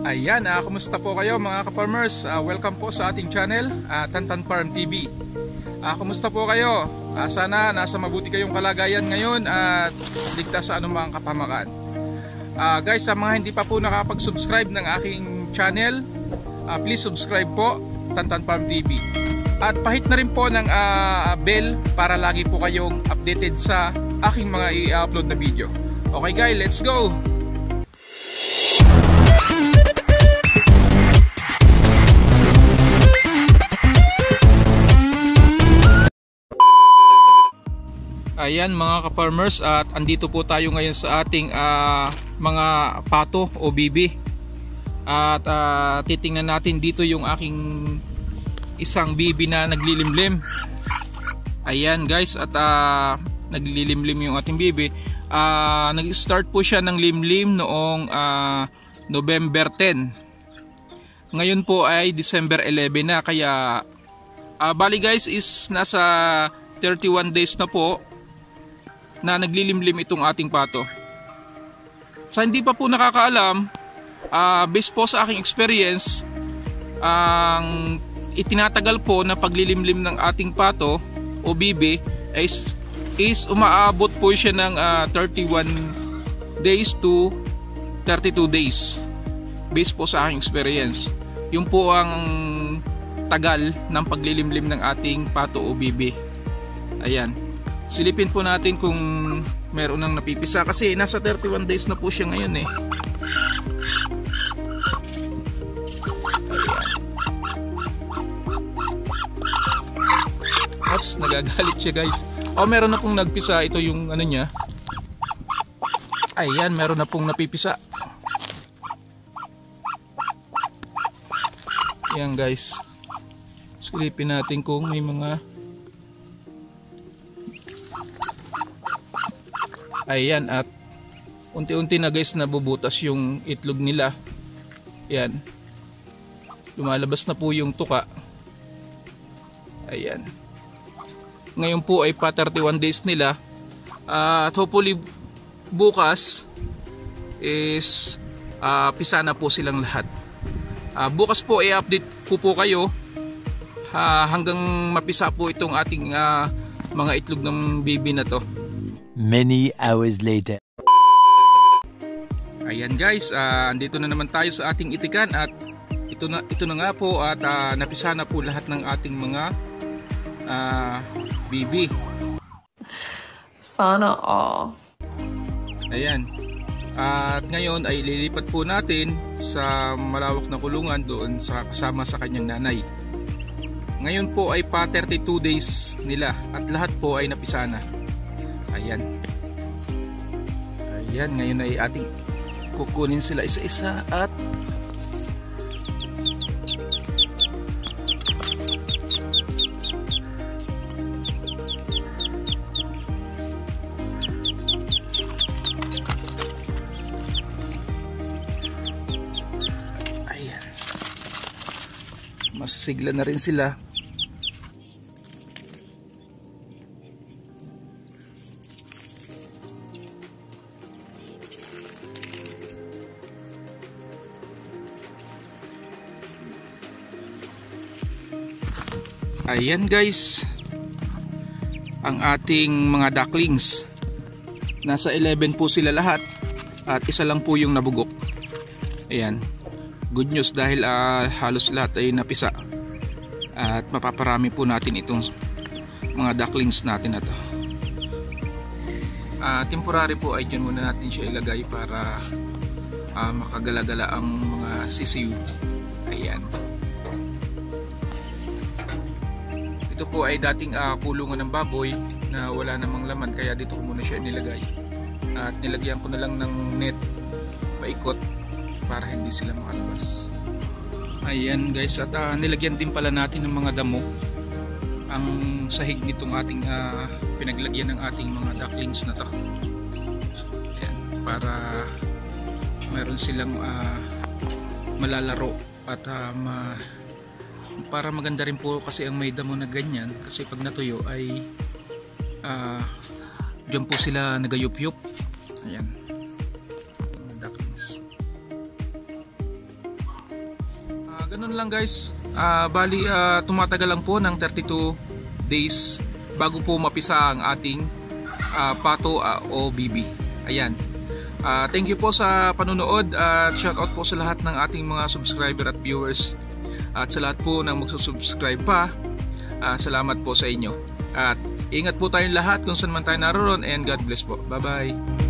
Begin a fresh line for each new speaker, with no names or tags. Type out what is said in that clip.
Ayan, kumusta po kayo mga ka-farmers? Welcome po sa ating channel, Tantan Farm TV. Kumusta po kayo? Sana nasa mabuti kayong kalagayan ngayon at ligtas sa anumang kapahamakan. Guys, sa mga hindi pa po nakapag-subscribe ng aking channel, please subscribe po, Tantan Farm TV. At pahit na rin po ng bell para lagi po kayong updated sa aking mga i-upload na video. Okay guys, let's go! Ayan mga ka-farmers, at andito po tayo ngayon sa ating mga pato o bibi. At titingnan natin dito yung aking isang bibi na naglilimlim. Ayan guys, at naglilimlim yung ating bibi. Nag-start po siya ng limlim noong November 10. Ngayon po ay December 11 na, kaya bali guys is nasa 31 days na po na naglilimlim itong ating pato. Sa hindi pa po nakakaalam, based po sa aking experience, ang itinatagal po na paglilimlim ng ating pato o bibi is umaabot po siya ng 31 days to 32 days. Based po sa aking experience. Yun po ang tagal ng paglilimlim ng ating pato o bibi. Ayan. Silipin po natin kung meron nang napipisa kasi nasa 31 days na po siya ngayon eh. Ayan. Oops, nagagalit siya guys. Meron na pong nagpisa. Ito yung ano niya. Ayan, meron na pong napipisa. Ayan guys. Silipin natin kung may mga... Ayan, at unti-unti na guys nabubutas yung itlog nila. Ayan. Lumalabas na po yung tuka. Ayan. Ngayon po ay pa 31 days nila. At hopefully bukas is pisa na po silang lahat. Bukas po i-update po kayo hanggang mapisa po itong ating mga itlog ng baby na to.
Many hours later.
Ayan guys, andito na naman tayo sa ating itikan at ito na nga po at napisa na po lahat ng ating mga bibi.
Sana all.
Ayan. At ngayon ay lilipat po natin sa malawak na kulungan doon sa kasama sa kanyang nanay. Ngayon po ay pa 32 days nila at lahat po ay napisa na. Ayan. Ayan, ngayon ay ating kukunin sila isa-isa at ayan. Masigla na rin sila. Ayan guys, ang ating mga ducklings. Nasa 11 po sila lahat at isa lang po yung nabugok. Ayan, good news dahil halos lahat ay napisa. At mapaparami po natin itong mga ducklings natin na to. Temporary po ay dyan muna natin siya ilagay para makagalagala ang mga sisiw. Ayan. Ito po ay dating kulungan ng baboy na wala namang laman, kaya dito ko muna siya nilagay. At nilagyan ko na lang ng net paikot para hindi sila makalabas. Ayan guys, at nilagyan din pala natin ng mga damo ang sahig nitong ating pinaglagyan ng ating mga ducklings na to. Ayan, para meron silang malalaro at para maganda rin po kasi ang may damo na ganyan, kasi pag natuyo ay diyan po sila nagayup-yup. Ayan, mga ducklings. Ganun lang guys. Bali tumatagal lang po ng 32 days bago po mapisa ang ating pato o bibi. Ayan. Thank you po sa panunood at shout out po sa lahat ng ating mga subscriber at viewers. At sa lahat po ng magsusubscribe pa, salamat po sa inyo. At ingat po tayong lahat kung saan man tayo naroon, and God bless po. Bye bye.